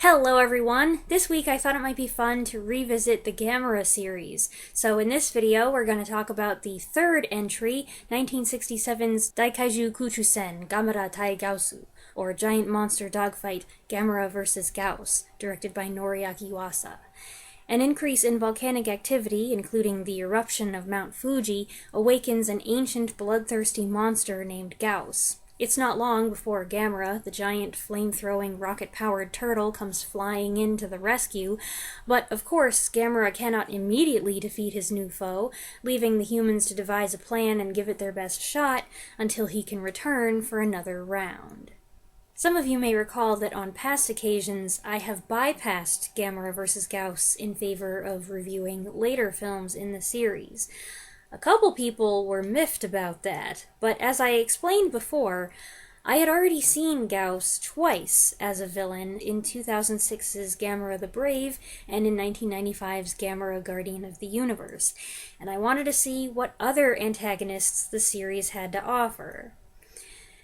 Hello everyone! This week I thought it might be fun to revisit the Gamera series. So in this video we're going to talk about the third entry, 1967's Daikaiju Kuchusen Gamera Tai Gyaosu, or Giant Monster Dogfight Gamera vs. Gyaos, directed by Noriaki Yuasa. An increase in volcanic activity, including the eruption of Mount Fuji, awakens an ancient bloodthirsty monster named Gyaos. It's not long before Gamera, the giant flame-throwing rocket-powered turtle, comes flying in to the rescue, but of course Gamera cannot immediately defeat his new foe, leaving the humans to devise a plan and give it their best shot until he can return for another round. Some of you may recall that on past occasions I have bypassed Gamera vs. Gyaos in favor of reviewing later films in the series. A couple people were miffed about that, but as I explained before, I had already seen Gyaos twice as a villain in 2006's Gamera the Brave and in 1995's Gamera Guardian of the Universe, and I wanted to see what other antagonists the series had to offer.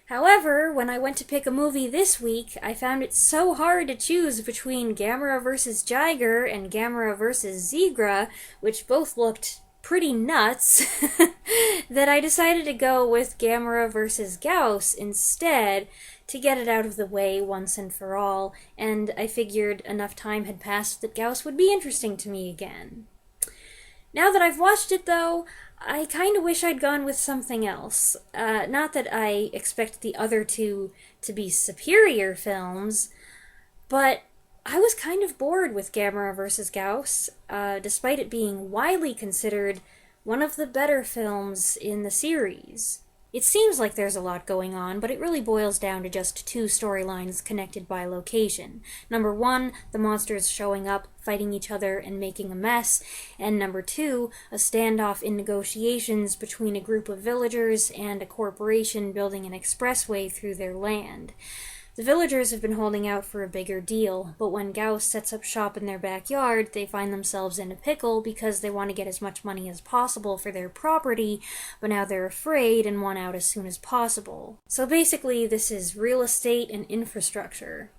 However, when I went to pick a movie this week, I found it so hard to choose between Gamera vs. Jiger and Gamera vs. Zigra, which both looked pretty nuts, that I decided to go with Gamera vs. Gyaos instead to get it out of the way once and for all, and I figured enough time had passed that Gyaos would be interesting to me again. Now that I've watched it, though, I kinda wish I'd gone with something else. Not that I expect the other two to be superior films, but I was kind of bored with Gamera vs. Gyaos, despite it being widely considered one of the better films in the series. It seems like there's a lot going on, but it really boils down to just two storylines connected by location. Number one, the monsters showing up, fighting each other, and making a mess, and number two, a standoff in negotiations between a group of villagers and a corporation building an expressway through their land. The villagers have been holding out for a bigger deal, but when Gyaos sets up shop in their backyard, they find themselves in a pickle because they want to get as much money as possible for their property, but now they're afraid and want out as soon as possible. So basically, this is real estate and infrastructure.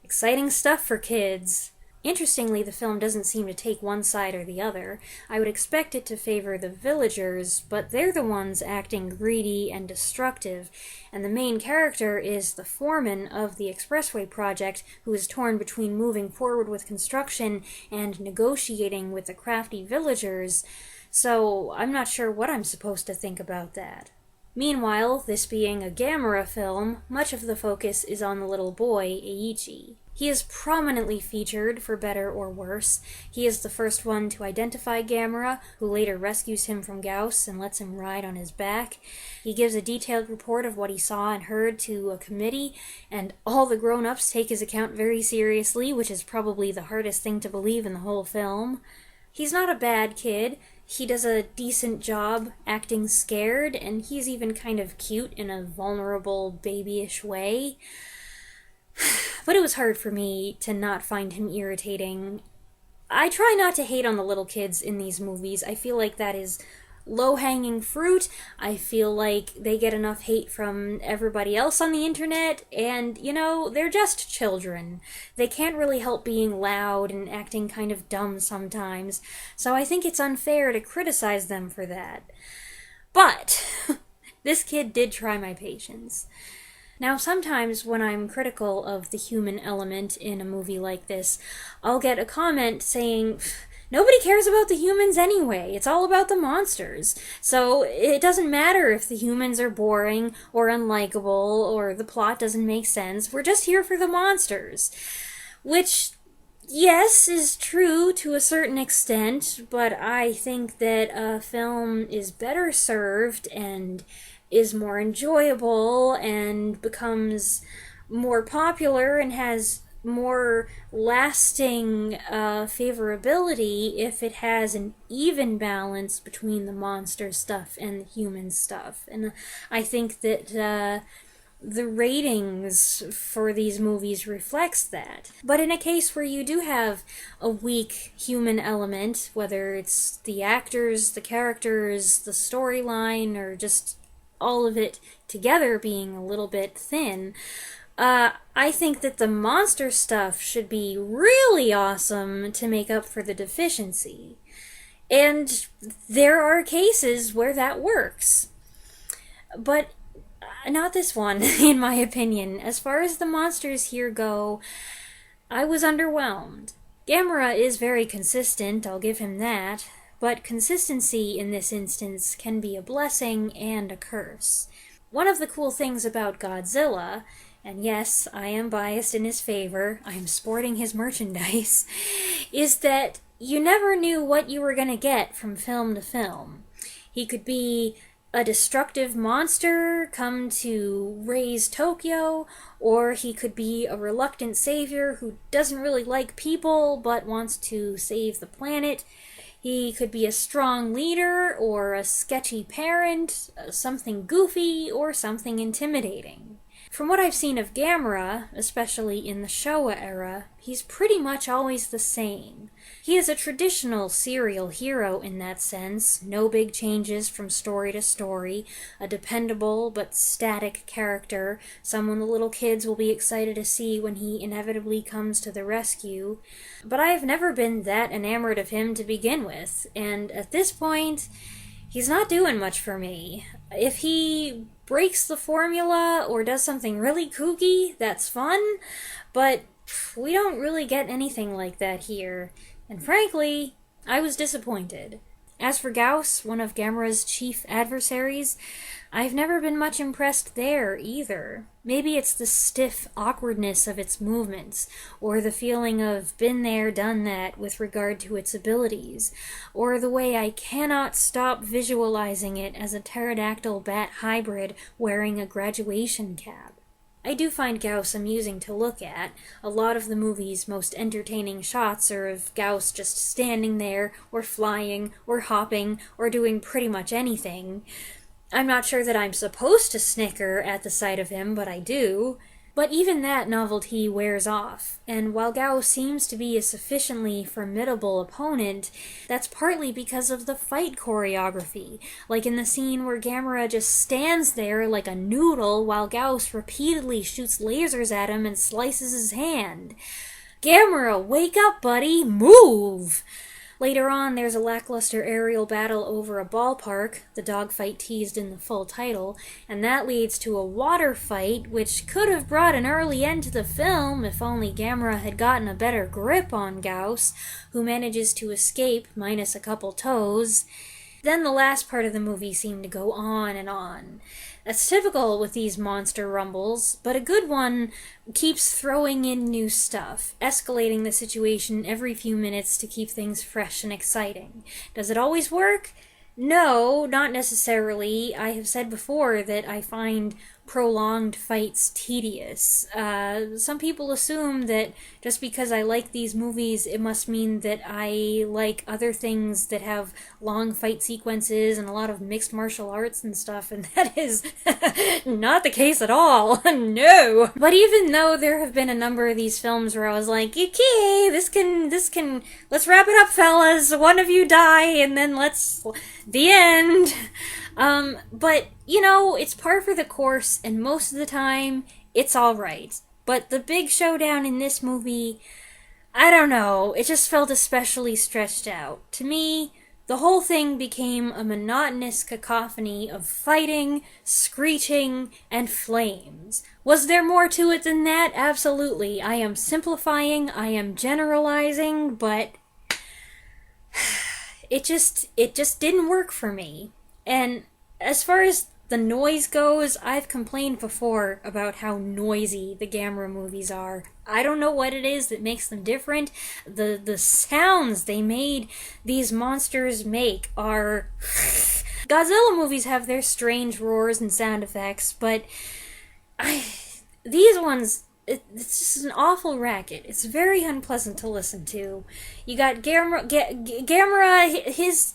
Exciting stuff for kids. Interestingly, the film doesn't seem to take one side or the other. I would expect it to favor the villagers, but they're the ones acting greedy and destructive, and the main character is the foreman of the expressway project who is torn between moving forward with construction and negotiating with the crafty villagers, so I'm not sure what I'm supposed to think about that. Meanwhile, this being a Gamera film, much of the focus is on the little boy, Eiichi. He is prominently featured, for better or worse. He is the first one to identify Gamera, who later rescues him from Gyaos and lets him ride on his back. He gives a detailed report of what he saw and heard to a committee, and all the grown-ups take his account very seriously, which is probably the hardest thing to believe in the whole film. He's not a bad kid. He does a decent job acting scared, and he's even kind of cute in a vulnerable, babyish way. But it was hard for me to not find him irritating. I try not to hate on the little kids in these movies. I feel like that is low-hanging fruit. I feel like they get enough hate from everybody else on the internet, and, you know, they're just children. They can't really help being loud and acting kind of dumb sometimes, so I think it's unfair to criticize them for that. But this kid did try my patience. Now, sometimes when I'm critical of the human element in a movie like this, I'll get a comment saying, nobody cares about the humans anyway, it's all about the monsters. So it doesn't matter if the humans are boring or unlikable or the plot doesn't make sense, we're just here for the monsters. Which, yes, is true to a certain extent, but I think that a film is better served and is more enjoyable and becomes more popular and has more lasting favorability if it has an even balance between the monster stuff and the human stuff. And I think that the ratings for these movies reflects that. But in a case where you do have a weak human element, whether it's the actors, the characters, the storyline, or just all of it together being a little bit thin, I think that the monster stuff should be really awesome to make up for the deficiency. And there are cases where that works. But not this one, in my opinion. As far as the monsters here go, I was underwhelmed. Gamera is very consistent, I'll give him that, but consistency in this instance can be a blessing and a curse. One of the cool things about Godzilla, and yes, I am biased in his favor, I am sporting his merchandise, is that you never knew what you were going to get from film to film. He could be a destructive monster come to raise Tokyo, or he could be a reluctant savior who doesn't really like people but wants to save the planet. He could be a strong leader, or a sketchy parent, something goofy, or something intimidating. From what I've seen of Gamera, especially in the Showa era, he's pretty much always the same. He is a traditional serial hero in that sense, no big changes from story to story, a dependable but static character, someone the little kids will be excited to see when he inevitably comes to the rescue. But I've never been that enamored of him to begin with, and at this point, he's not doing much for me. If he breaks the formula or does something really kooky, that's fun, but we don't really get anything like that here. And frankly, I was disappointed. As for Gyaos, one of Gamera's chief adversaries, I've never been much impressed there either. Maybe it's the stiff awkwardness of its movements, or the feeling of been there, done that with regard to its abilities, or the way I cannot stop visualizing it as a pterodactyl bat hybrid wearing a graduation cap. I do find Gyaos amusing to look at. A lot of the movie's most entertaining shots are of Gyaos just standing there, or flying, or hopping, or doing pretty much anything. I'm not sure that I'm supposed to snicker at the sight of him, but I do. But even that novelty wears off, and while Gyaos seems to be a sufficiently formidable opponent, that's partly because of the fight choreography, like in the scene where Gamera just stands there like a noodle while Gyaos repeatedly shoots lasers at him and slices his hand. Gamera, wake up, buddy! Move! Later on, there's a lackluster aerial battle over a ballpark, the dogfight teased in the full title, and that leads to a water fight, which could have brought an early end to the film if only Gamera had gotten a better grip on Gyaos, who manages to escape, minus a couple toes. Then the last part of the movie seemed to go on and on. That's typical with these monster rumbles, but a good one keeps throwing in new stuff, escalating the situation every few minutes to keep things fresh and exciting. Does it always work? No, not necessarily. I have said before that I find prolonged fights tedious. Some people assume that just because I like these movies, it must mean that I like other things that have long fight sequences and a lot of mixed martial arts and stuff, and that is not the case at all. No! But even though there have been a number of these films where I was like, okay, this can, let's wrap it up, fellas, one of you die, and then the end. But, you know, it's par for the course, and most of the time, it's alright. But the big showdown in this movie, I don't know, it just felt especially stretched out. To me, the whole thing became a monotonous cacophony of fighting, screeching, and flames. Was there more to it than that? Absolutely. I am simplifying, I am generalizing, but it just didn't work for me. And as far as the noise goes, I've complained before about how noisy the Gamera movies are. I don't know what it is that makes them different. The sounds they made these monsters make are... Godzilla movies have their strange roars and sound effects, but these ones... It's just an awful racket. It's very unpleasant to listen to. You got Gamera, his...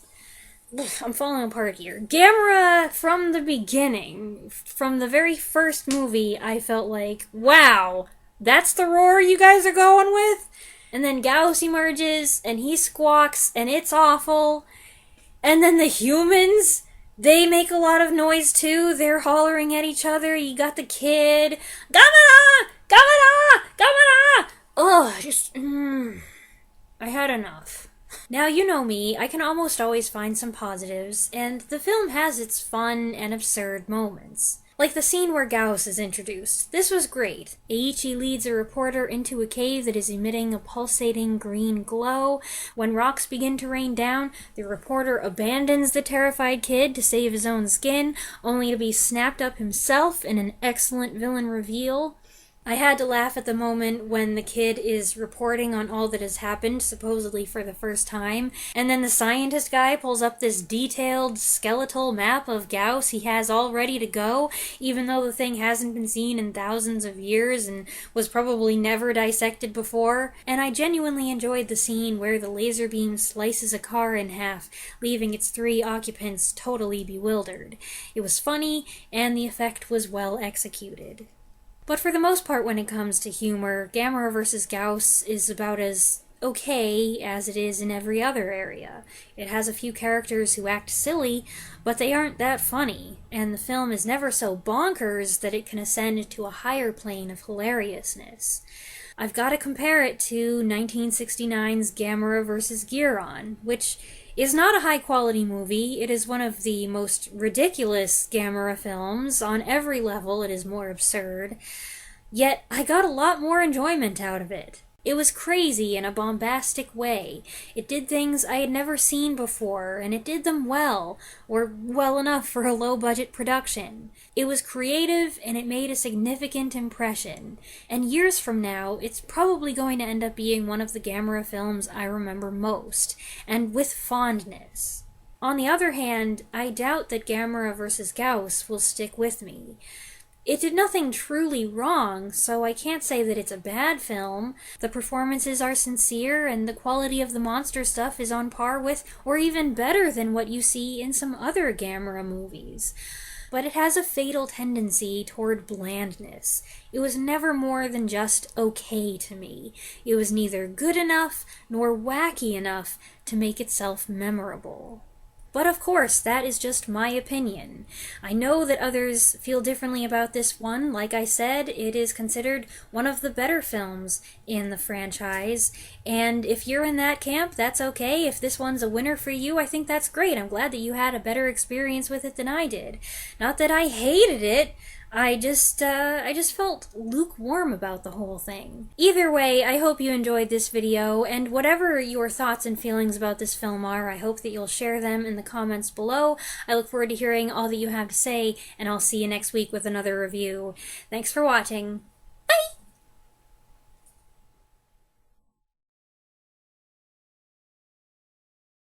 I'm falling apart here. Gamera, from the beginning, from the very first movie, I felt like, wow, that's the roar you guys are going with? And then Gyaos emerges, and he squawks, and it's awful. And then the humans They make a lot of noise too. They're hollering at each other. You got the kid. Gamera! Gamera! Gamera! Ugh, I had enough. Now, you know me, I can almost always find some positives, and the film has its fun and absurd moments. Like the scene where Gyaos is introduced. This was great. Eiichi leads a reporter into a cave that is emitting a pulsating green glow. When rocks begin to rain down, the reporter abandons the terrified kid to save his own skin, only to be snapped up himself in an excellent villain reveal. I had to laugh at the moment when the kid is reporting on all that has happened, supposedly for the first time, and then the scientist guy pulls up this detailed skeletal map of Gyaos he has all ready to go, even though the thing hasn't been seen in thousands of years and was probably never dissected before. And I genuinely enjoyed the scene where the laser beam slices a car in half, leaving its 3 occupants totally bewildered. It was funny, and the effect was well executed. But for the most part, when it comes to humor, Gamera vs. Gyaos is about as okay as it is in every other area. It has a few characters who act silly, but they aren't that funny, and the film is never so bonkers that it can ascend to a higher plane of hilariousness. I've got to compare it to 1969's Gamera vs. Giron, which is not a high-quality movie. It is one of the most ridiculous Gamera films. On every level, it is more absurd. Yet, I got a lot more enjoyment out of it. It was crazy in a bombastic way. It did things I had never seen before, and it did them well, or well enough for a low-budget production. It was creative, and it made a significant impression. And years from now, it's probably going to end up being one of the Gamera films I remember most, and with fondness. On the other hand, I doubt that Gamera vs. Gyaos will stick with me. It did nothing truly wrong, so I can't say that it's a bad film. The performances are sincere, and the quality of the monster stuff is on par with, or even better than what you see in some other Gamera movies. But it has a fatal tendency toward blandness. It was never more than just okay to me. It was neither good enough nor wacky enough to make itself memorable. But of course, that is just my opinion. I know that others feel differently about this one. Like I said, it is considered one of the better films in the franchise. And if you're in that camp, that's okay. If this one's a winner for you, I think that's great. I'm glad that you had a better experience with it than I did. Not that I hated it. I just felt lukewarm about the whole thing. Either way, I hope you enjoyed this video, and whatever your thoughts and feelings about this film are, I hope that you'll share them in the comments below. I look forward to hearing all that you have to say, and I'll see you next week with another review. Thanks for watching.